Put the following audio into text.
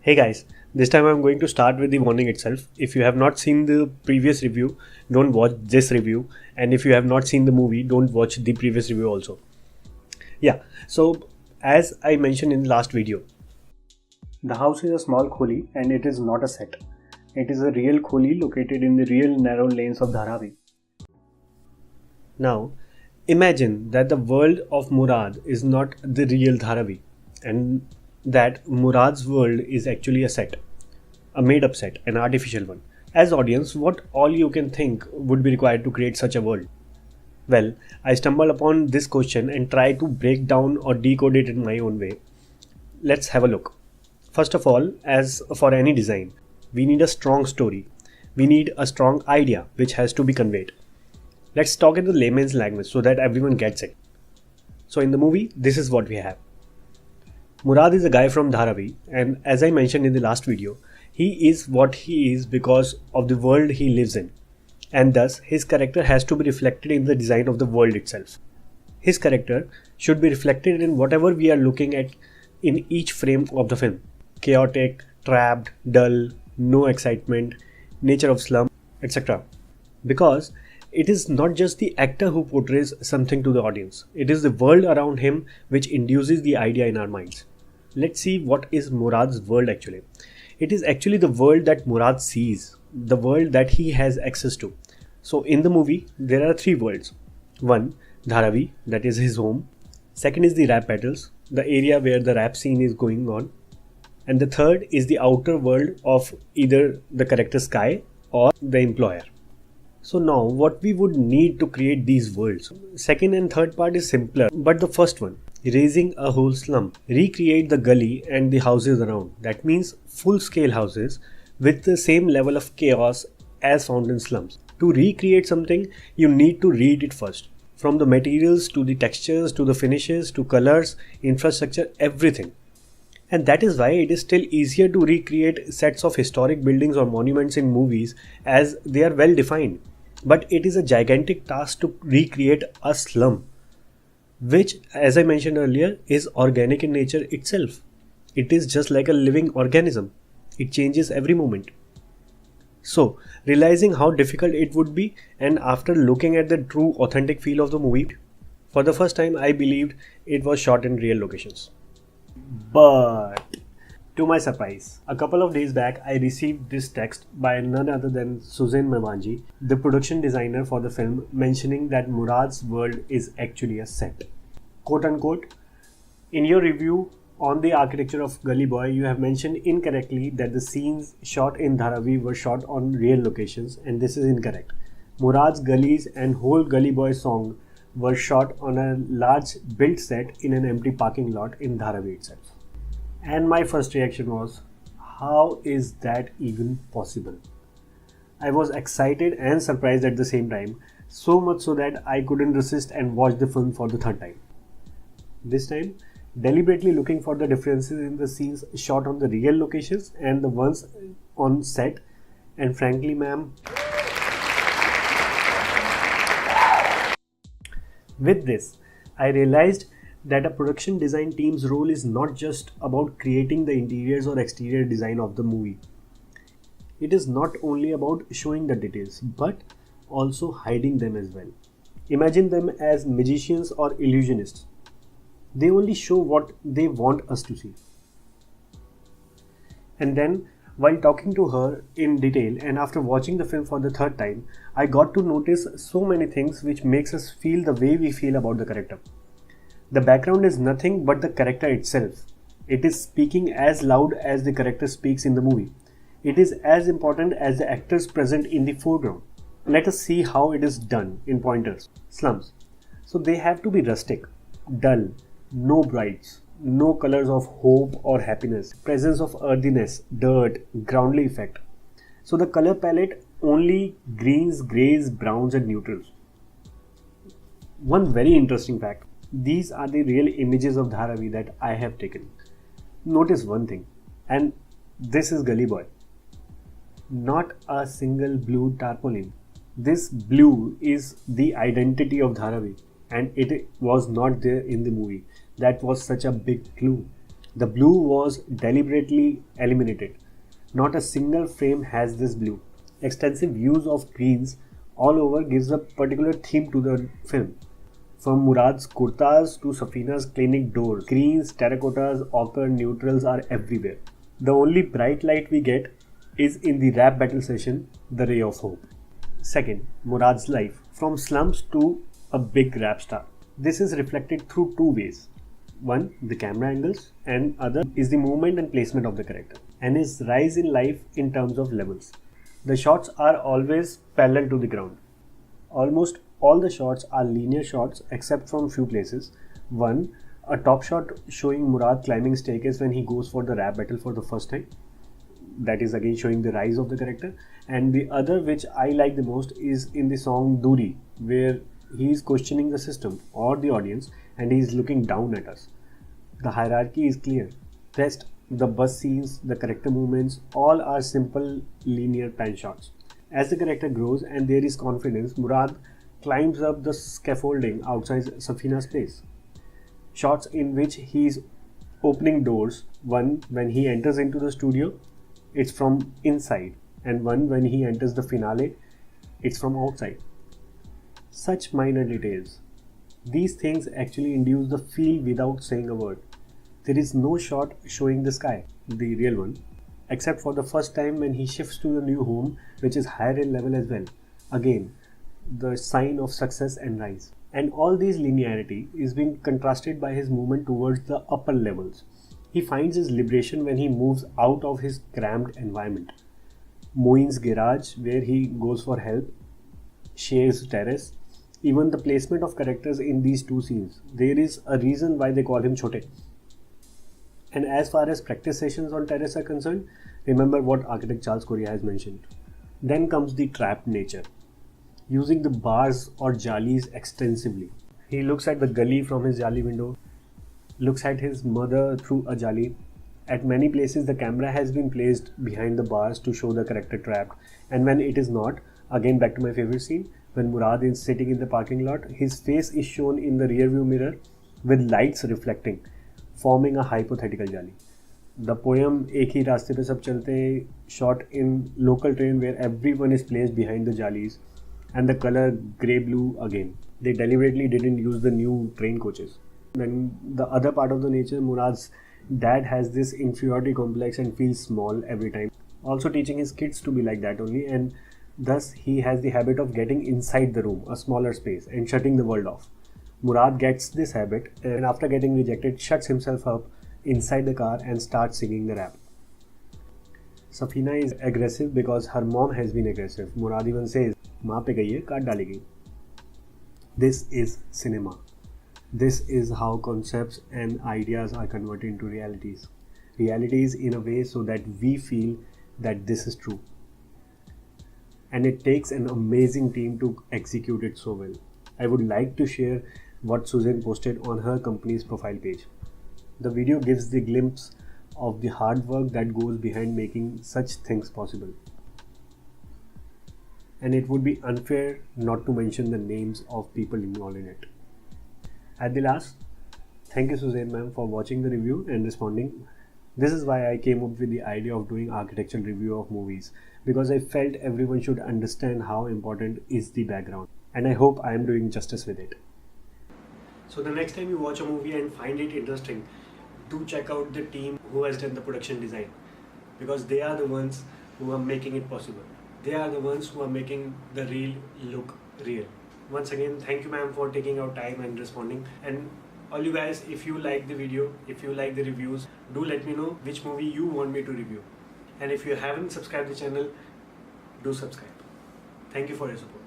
Hey guys, this time I'm going to start with the warning itself. If you have not seen the previous review, don't watch this review. And if you have not seen the movie, don't watch the previous review also. Yeah, so as I mentioned in the last video, the house is a small kholi and it is not a set. It is a real kholi located in the real narrow lanes of Dharavi. Now, imagine that the world of Murad is not the real Dharavi and that Murad's world is actually a set, a made up set, an artificial one. As audience, what all you can think would be required to create such a world? Well, I stumbled upon this question and try to break down or decode it in my own way. Let's have a look. First of all, as for any design, we need a strong story. We need a strong idea which has to be conveyed. Let's talk in the layman's language so that everyone gets it. So in the movie, this is what we have. Murad is a guy from Dharavi, and as I mentioned in the last video, he is what he is because of the world he lives in, and thus his character has to be reflected in the design of the world itself. His character should be reflected in whatever we are looking at in each frame of the film. Chaotic, trapped, dull, no excitement, nature of slum, etc. Because it is not just the actor who portrays something to the audience, it is the world around him which induces the idea in our minds. Let's see what is Murad's world actually. It is actually the world that Murad sees, the world that he has access to. So in the movie, there are three worlds. One, Dharavi, that is his home. Second is the rap battles, the area where the rap scene is going on. And the third is the outer world of either the character Sky or the employer. So now what we would need to create these worlds. Second and third part is simpler, but the first one, raising a whole slum, recreate the gully and the houses around. That means full scale houses with the same level of chaos as found in slums. To recreate something, you need to read it first. From the materials to the textures to the finishes to colors, infrastructure, everything. And that is why it is still easier to recreate sets of historic buildings or monuments in movies as they are well defined. But it is a gigantic task to recreate a slum, which, as I mentioned earlier, is organic in nature itself. It is just like a living organism. It changes every moment. So, realizing how difficult it would be, and after looking at the true authentic feel of the movie, for the first time I believed it was shot in real locations. But to my surprise, a couple of days back I received this text by none other than Suzanne Merwanji, the production designer for the film, mentioning that Murad's world is actually a set. Quote unquote, in your review on the architecture of Gully Boy, you have mentioned incorrectly that the scenes shot in Dharavi were shot on real locations, and this is incorrect. Murad's gullies and whole Gully Boy song were shot on a large built set in an empty parking lot in Dharavi itself. And my first reaction was, how is that even possible? I was excited and surprised at the same time, so much so that I couldn't resist and watched the film for the third time. This time, deliberately looking for the differences in the scenes shot on the real locations and the ones on set. And frankly, ma'am, with this, I realized that a production design team's role is not just about creating the interiors or exterior design of the movie. It is not only about showing the details, but also hiding them as well. Imagine them as magicians or illusionists. They only show what they want us to see. And then, while talking to her in detail and after watching the film for the third time, I got to notice so many things which makes us feel the way we feel about the character. The background is nothing but the character itself. It is speaking as loud as the character speaks in the movie. It is as important as the actors present in the foreground. Let us see how it is done in pointers. Slums. So they have to be rustic, dull, no brights, no colors of hope or happiness, presence of earthiness, dirt, groundly effect. So the color palette only greens, greys, browns and neutrals. One very interesting fact. These are the real images of Dharavi that I have taken. Notice one thing, and this is Gully Boy. Not a single blue tarpaulin. This blue is the identity of Dharavi, and it was not there in the movie. That was such a big clue. The blue was deliberately eliminated. Not a single frame has this blue. Extensive use of greens all over gives a particular theme to the film. From Murad's kurtas to Safina's clinic doors, greens, terracottas, ochre, neutrals are everywhere. The only bright light we get is in the rap battle session, the ray of hope. Second, Murad's life, from slums to a big rap star. This is reflected through two ways. One, the camera angles, and other is the movement and placement of the character, and his rise in life in terms of levels. The shots are always parallel to the ground. Almost all the shots are linear shots except from few places. One, a top shot showing Murad climbing staircase when he goes for the rap battle for the first time. That is again showing the rise of the character. And the other which I like the most is in the song Duri, where he is questioning the system or the audience and he is looking down at us. The hierarchy is clear. Rest, the bus scenes, the character movements, all are simple linear pan shots. As the character grows and there is confidence, Murad climbs up the scaffolding outside Safina's place. Shots in which he is opening doors, one when he enters into the studio, it's from inside, and one when he enters the finale, it's from outside. Such minor details. These things actually induce the feel without saying a word. There is no shot showing the sky, the real one, except for the first time when he shifts to the new home, which is higher in level as well. Again, the sign of success and rise. And all this linearity is being contrasted by his movement towards the upper levels. He finds his liberation when he moves out of his cramped environment. Moin's garage, where he goes for help, Sher's terrace, even the placement of characters in these two scenes. There is a reason why they call him Chote. And as far as practice sessions on terrace are concerned, remember what architect Charles Correa has mentioned. Then comes the trapped nature, using the bars or jalis extensively. He looks at the gully from his jali window, looks at his mother through a jali. At many places the camera has been placed behind the bars to show the character trapped, and when it is not, again back to my favorite scene, when Murad is sitting in the parking lot, his face is shown in the rear view mirror with lights reflecting, forming a hypothetical jali. The poem Ek Hi Raaste Pe Sab Chalte Hain, shot in local train where everyone is placed behind the jalis, and the color grey blue again. They deliberately didn't use the new train coaches. Then the other part of the nature, Murad's dad has this inferiority complex and feels small every time. Also teaching his kids to be like that only, and thus he has the habit of getting inside the room, a smaller space, and shutting the world off. Murad gets this habit and after getting rejected shuts himself up inside the car and starts singing the rap. Safina is aggressive because her mom has been aggressive. Murad even says, "Maa pe gayi hai, kaat dalegi." This is cinema. This is how concepts and ideas are converted into realities. Realities in a way so that we feel that this is true. And it takes an amazing team to execute it so well. I would like to share what Suzanne posted on her company's profile page. The video gives the glimpse of the hard work that goes behind making such things possible. And it would be unfair not to mention the names of people involved in it. At the last, thank you Suzanne ma'am for watching the review and responding. This is why I came up with the idea of doing architectural review of movies, because I felt everyone should understand how important is the background, and I hope I am doing justice with it. So the next time you watch a movie and find it interesting, do check out the team who has done the production design, because they are the ones who are making it possible. They are the ones who are making the real look real. Once again, thank you ma'am for taking out time and responding. And all you guys, if you like the video, if you like the reviews, do let me know which movie you want me to review. And if you haven't subscribed the channel, do subscribe. Thank you for your support.